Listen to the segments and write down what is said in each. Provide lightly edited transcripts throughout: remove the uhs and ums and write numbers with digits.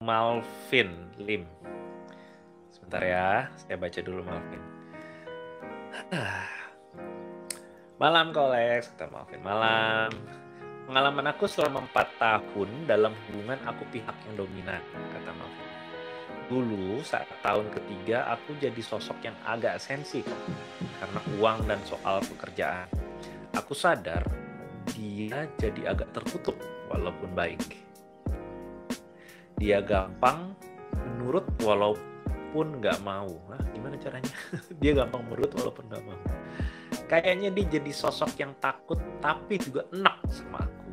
Malvin Lim. Sebentar ya, saya baca dulu Malvin. Malam Kolex, kata Malvin. Malam. Pengalaman aku selama 4 tahun dalam hubungan aku pihak yang dominan, kata Malvin. Dulu saat tahun ketiga aku jadi sosok yang agak sensi karena uang dan soal pekerjaan. Aku sadar dia jadi agak tertutup walaupun baik. Dia gampang menurut walaupun nggak mau. Nah, gimana caranya? Dia gampang menurut walaupun nggak mau. Kayaknya dia jadi sosok yang takut tapi juga enak sama aku.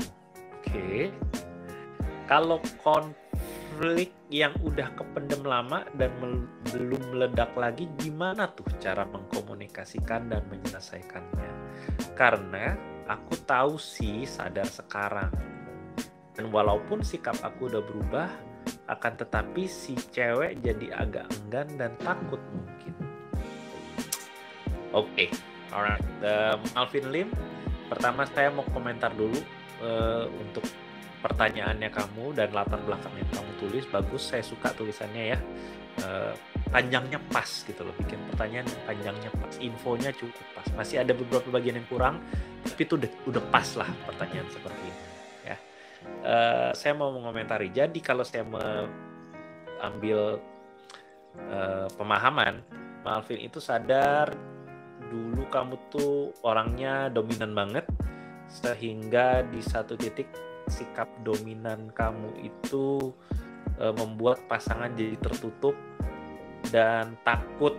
Oke. Kalau konflik yang udah kependem lama dan belum meledak lagi, gimana tuh cara mengkomunikasikan dan menyelesaikannya? Karena aku tahu sih sadar sekarang. Dan walaupun sikap aku udah berubah, akan tetapi si cewek jadi agak enggan dan takut mungkin. Oke. Alright, Malvin Lim. Pertama saya mau komentar dulu untuk pertanyaannya kamu dan latar belakang yang kamu tulis. Bagus, saya suka tulisannya ya. Panjangnya pas gitu loh, bikin pertanyaan panjangnya pas, infonya cukup pas. Masih ada beberapa bagian yang kurang, tapi itu udah pas lah pertanyaan seperti ini. Ya, saya mau mengomentari. Jadi kalau saya mengambil pemahaman, Malvin itu sadar dulu kamu tuh orangnya dominan banget, sehingga di satu titik sikap dominan kamu itu membuat pasangan jadi tertutup dan takut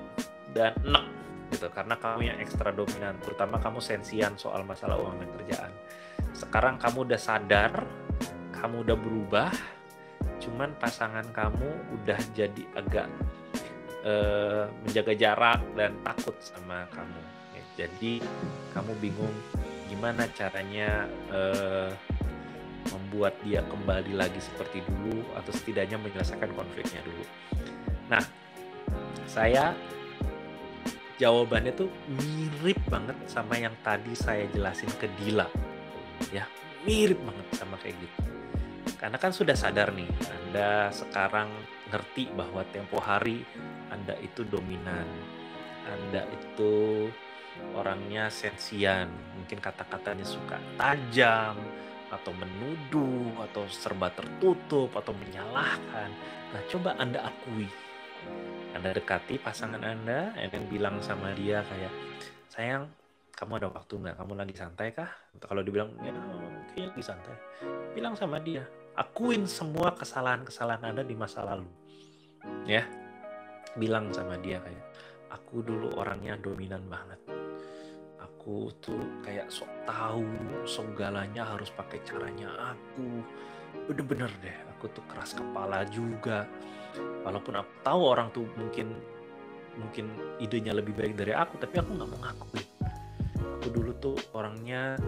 dan enek gitu, karena kamu yang ekstra dominan, terutama kamu sensian soal masalah uang dan kerjaan. Sekarang kamu udah sadar, kamu udah berubah, cuman pasangan kamu udah jadi agak menjaga jarak dan takut sama kamu ya. Jadi kamu bingung gimana caranya membuat dia kembali lagi seperti dulu, atau setidaknya menyelesaikan konfliknya dulu. Nah, saya jawabannya tuh mirip banget sama yang tadi saya jelasin ke Dila ya, mirip banget sama kayak gitu. Karena kan sudah sadar nih, Anda sekarang ngerti bahwa tempo hari Anda itu dominan, Anda itu orangnya sensian, mungkin kata-katanya suka tajam, atau menuduh, atau serba tertutup, atau menyalahkan. Nah, coba Anda akui. Anda dekati pasangan Anda, dan bilang sama dia kayak, sayang, kamu ada waktu nggak? Kamu lagi santai kah? Kalau dibilang, ya kayaknya lagi santai. Bilang sama dia, akuin semua kesalahan-kesalahan Anda di masa lalu. Ya, bilang sama dia kayak, aku dulu orangnya dominan banget. Aku tuh kayak sok tahu, segalanya harus pakai caranya aku. Bener-bener deh, aku tuh keras kepala juga. Walaupun aku tahu orang tuh mungkin idenya lebih baik dari aku, tapi aku nggak mau ngakuin. Aku dulu tuh orangnya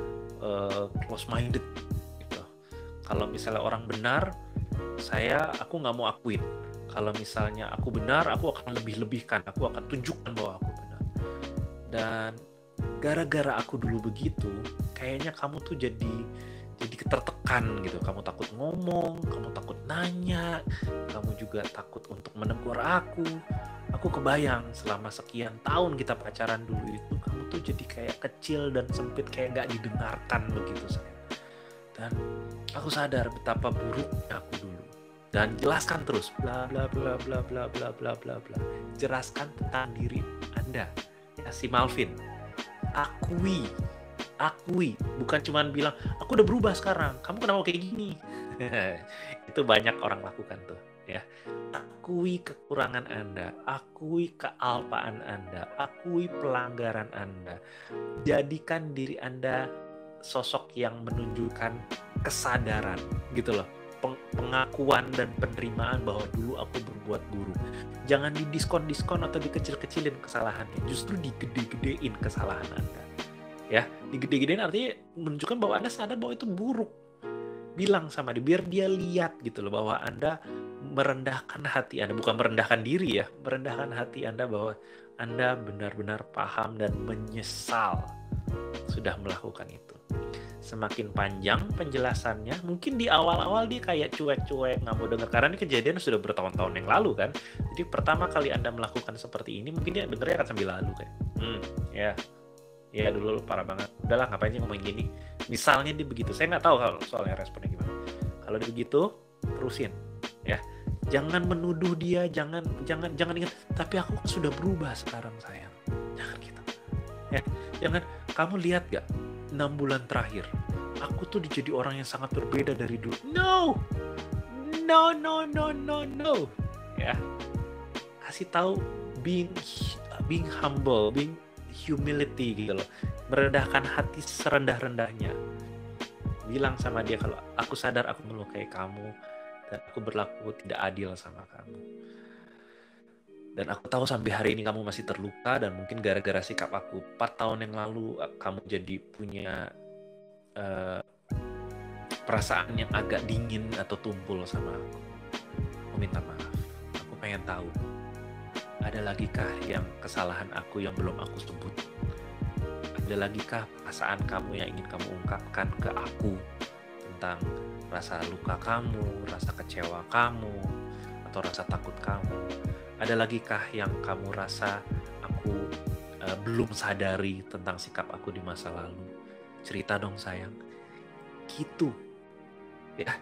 close minded gitu. Kalau misalnya orang benar, aku nggak mau akuin. Kalau misalnya aku benar, aku akan lebih-lebihkan, aku akan tunjukkan bahwa aku benar. Dan gara-gara aku dulu begitu, kayaknya kamu tuh jadi tertekan gitu. Kamu takut ngomong, kamu takut nanya, kamu juga takut untuk menegur aku. Aku kebayang selama sekian tahun kita pacaran dulu itu, kamu tuh jadi kayak kecil dan sempit, kayak nggak didengarkan begitu sayang. Dan aku sadar betapa buruknya aku dulu. Dan jelaskan terus, bla bla bla bla bla bla bla bla bla. Jelaskan tentang diri Anda, ya, si Malvin. Akui, bukan cuma bilang aku udah berubah sekarang, kamu kenapa kayak gini. Itu banyak orang lakukan tuh ya. Akui kekurangan Anda, akui kealpaan Anda, akui pelanggaran Anda. Jadikan diri Anda sosok yang menunjukkan kesadaran gitu loh, pengakuan dan penerimaan bahwa dulu aku berbuat buruk. Jangan didiskon-diskon atau dikecil-kecilin kesalahannya, justru digede-gedein kesalahan Anda. Ya, digede-gedein artinya menunjukkan bahwa Anda sadar bahwa itu buruk. Bilang sama dia, biar dia lihat gitu loh bahwa Anda merendahkan hati Anda, bukan merendahkan diri ya, merendahkan hati Anda bahwa Anda benar-benar paham dan menyesal sudah melakukan itu. semakin panjang penjelasannya. Mungkin di awal-awal dia kayak cuek-cuek, nggak mau dengar, karena ini kejadian sudah bertahun-tahun yang lalu kan. Jadi pertama kali Anda melakukan seperti ini, mungkin dia dengernya akan sambil lalu kayak, ya dulu parah banget, udahlah ngapain sih ngomong gini. Misalnya dia begitu, saya nggak tahu kalau soalnya responnya gimana. Kalau dia begitu, terusin ya. Jangan menuduh dia, jangan ingat, tapi aku sudah berubah sekarang sayang. Jangan gitu. Ya, jangan, kamu lihat gak 6 bulan terakhir aku tuh jadi orang yang sangat berbeda dari dulu. No. Ya, kasih tahu being humble, being humility gitu loh, merendahkan hati serendah-rendahnya. Bilang sama dia kalau aku sadar aku melukai kamu dan aku berlaku tidak adil sama kamu. Dan aku tahu sampai hari ini kamu masih terluka, dan mungkin gara-gara sikap aku 4 tahun yang lalu kamu jadi punya perasaan yang agak dingin atau tumpul sama aku. Aku minta maaf. Aku pengen tahu, ada lagikah yang kesalahan aku yang belum aku sebut? Ada lagikah perasaan kamu yang ingin kamu ungkapkan ke aku tentang rasa luka kamu, rasa kecewa kamu, atau rasa takut kamu? Ada lagikah yang kamu rasa aku belum sadari tentang sikap aku di masa lalu? Cerita dong sayang. Gitu. Ya,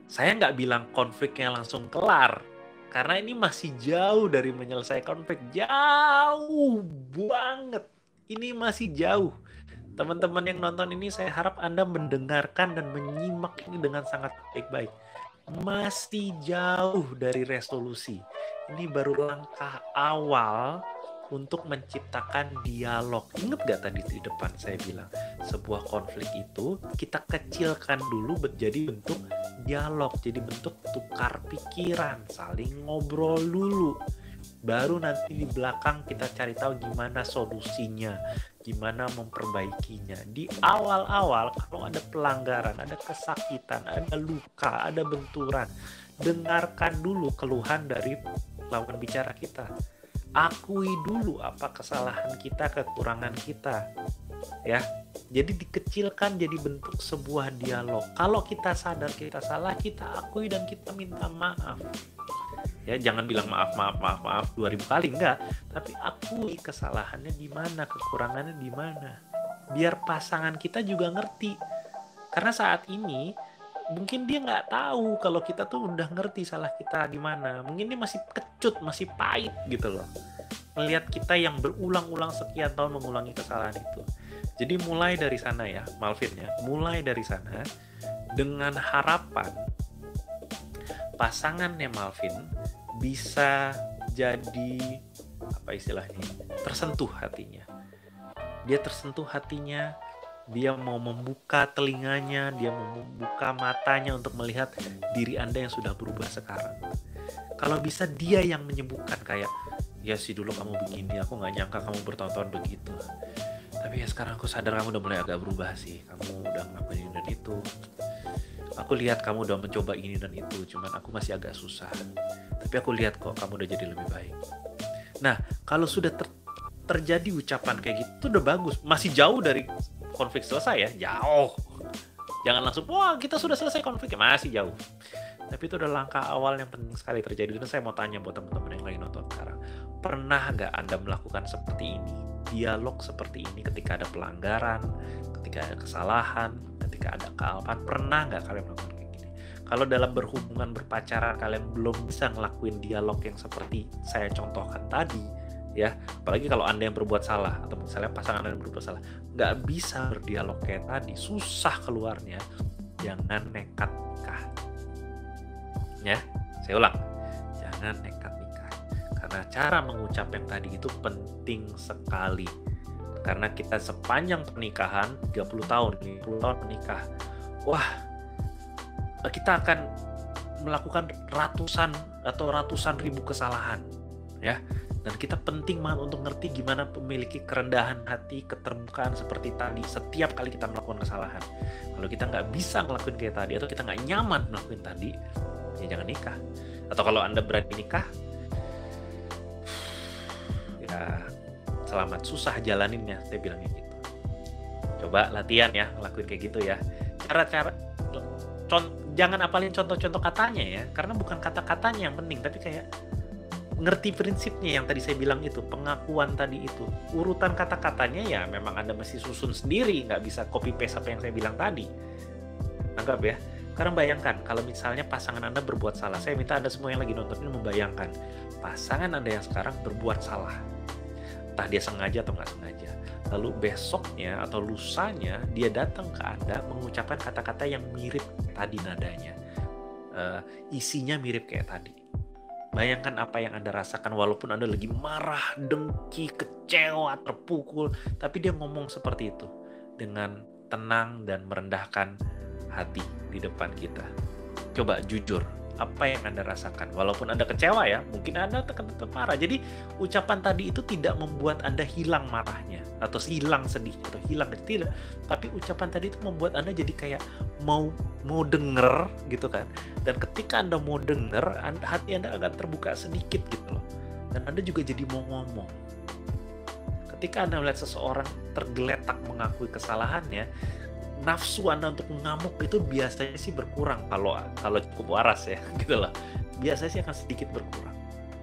saya nggak bilang konfliknya langsung kelar, karena ini masih jauh dari menyelesaikan konflik. Jauh banget. Ini masih jauh. Teman-teman yang nonton ini, saya harap Anda mendengarkan dan menyimak ini dengan sangat baik-baik. Masih jauh dari resolusi. Ini baru langkah awal untuk menciptakan dialog. Ingat gak tadi di depan saya bilang, sebuah konflik itu kita kecilkan dulu jadi bentuk dialog, jadi bentuk tukar pikiran, saling ngobrol dulu. Baru nanti di belakang kita cari tahu gimana solusinya, gimana memperbaikinya. Di awal-awal kalau ada pelanggaran, ada kesakitan, ada luka, ada benturan, dengarkan dulu keluhan dari lawan bicara kita. Akui dulu apa kesalahan kita, kekurangan kita. Ya. Jadi dikecilkan jadi bentuk sebuah dialog. Kalau kita sadar kita salah, kita akui dan kita minta maaf. Ya, jangan bilang maaf 2000 kali, enggak, tapi akui kesalahannya di mana, kekurangannya di mana. Biar pasangan kita juga ngerti. Karena saat ini mungkin dia nggak tahu kalau kita tuh udah ngerti salah kita di mana. Mungkin dia masih kecut, masih pahit gitu loh, melihat kita yang berulang-ulang sekian tahun mengulangi kesalahan itu. Jadi mulai dari sana ya, Malvin ya, mulai dari sana dengan harapan pasangannya Malvin bisa jadi apa istilahnya, tersentuh hatinya. Dia tersentuh hatinya, dia mau membuka telinganya, dia mau membuka matanya untuk melihat diri Anda yang sudah berubah sekarang. Kalau bisa dia yang menyembuhkan, kayak, ya sih dulu kamu begini, aku gak nyangka kamu bertahun-tahun begitu. Tapi ya sekarang aku sadar kamu udah mulai agak berubah sih, kamu udah ngelakuin ini dan itu. Aku lihat kamu udah mencoba ini dan itu, cuman aku masih agak susah. Tapi aku lihat kok kamu udah jadi lebih baik. Nah, kalau sudah terjadi ucapan kayak gitu, udah bagus. Masih jauh dari konflik selesai ya, jauh. Jangan langsung, wah kita sudah selesai konfliknya, masih jauh. Tapi itu udah langkah awal yang penting sekali terjadi. Dan saya mau tanya buat teman-teman yang lagi nonton sekarang, pernah nggak Anda melakukan seperti ini? Dialog seperti ini ketika ada pelanggaran, ketika ada kesalahan, ketika ada kealpaan, pernah nggak kalian melakukan kayak gini? Kalau dalam berhubungan berpacaran kalian belum bisa ngelakuin dialog yang seperti saya contohkan tadi, ya, apalagi kalau Anda yang berbuat salah atau misalnya pasangan Anda yang berbuat salah, nggak bisa berdialog kayak tadi, susah keluarnya, jangan nekat nikah. Ya, saya ulang, jangan nekat nikah, karena cara mengucap yang tadi itu penting sekali. Karena kita sepanjang pernikahan 30 tahun menikah, wah, kita akan melakukan ratusan ribu kesalahan, ya. Dan kita penting banget untuk ngerti gimana memiliki kerendahan hati, keterbukaan seperti tadi setiap kali kita melakukan kesalahan. Kalau kita nggak bisa ngelakuin kayak tadi, atau kita nggak nyaman ngelakuin tadi, ya jangan nikah. Atau kalau Anda berani nikah, ya selamat, susah jalaninnya, saya bilangnya gitu. Coba latihan ya, ngelakuin kayak gitu ya. Cara-cara, jangan apalin contoh-contoh katanya ya, karena bukan kata-katanya yang penting, tapi kayak ngerti prinsipnya yang tadi saya bilang itu, pengakuan tadi itu. Urutan kata-katanya ya memang Anda mesti susun sendiri, nggak bisa copy paste apa yang saya bilang tadi. Anggap ya. Karena bayangkan, kalau misalnya pasangan Anda berbuat salah, saya minta Anda semua yang lagi nonton ini membayangkan, pasangan Anda yang sekarang berbuat salah. Entah dia sengaja atau nggak sengaja. Lalu besoknya atau lusanya, dia datang ke Anda mengucapkan kata-kata yang mirip tadi nadanya. Isinya mirip kayak tadi. Bayangkan apa yang Anda rasakan walaupun Anda lagi marah, dengki, kecewa, terpukul. Tapi dia ngomong seperti itu. Dengan tenang dan merendahkan hati di depan kita. Coba jujur, apa yang Anda rasakan? Walaupun Anda kecewa ya, mungkin Anda tetap marah. Jadi ucapan tadi itu tidak membuat Anda hilang marahnya atau hilang sedih atau hilang tidak. Tapi ucapan tadi itu membuat Anda jadi kayak mau denger gitu kan. Dan ketika Anda mau denger, hati Anda agak terbuka sedikit gitu loh. Dan Anda juga jadi mau ngomong. Ketika Anda melihat seseorang tergeletak mengakui kesalahannya, nafsu Anda untuk mengamuk itu biasanya sih berkurang kalau cukup waras ya gitu loh. Biasanya sih akan sedikit berkurang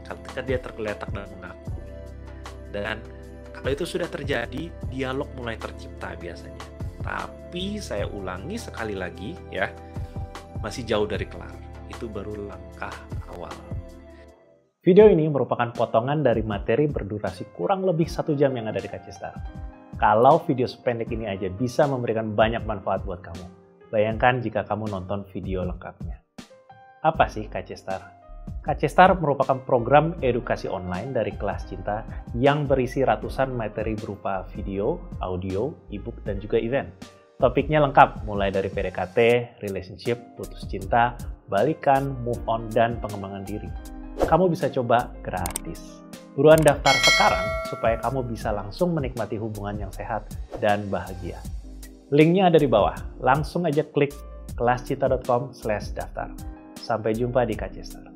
ketika dia tergeletak dan mengakui. Dan kalau itu sudah terjadi, dialog mulai tercipta biasanya. Tapi saya ulangi sekali lagi ya, masih jauh dari kelar. Itu baru langkah awal. Video ini merupakan potongan dari materi berdurasi kurang lebih 1 jam yang ada di Kacistar. Kalau video sependek ini aja bisa memberikan banyak manfaat buat kamu, bayangkan jika kamu nonton video lengkapnya. Apa sih Kacistar? Kacistar merupakan program edukasi online dari Kelas Cinta yang berisi ratusan materi berupa video, audio, e-book, dan juga event. Topiknya lengkap, mulai dari PDKT, relationship, putus cinta, balikan, move on, dan pengembangan diri. Kamu bisa coba gratis. Buruan daftar sekarang supaya kamu bisa langsung menikmati hubungan yang sehat dan bahagia. Linknya ada di bawah. Langsung aja klik kelascinta.com/daftar. Sampai jumpa di Kacistar.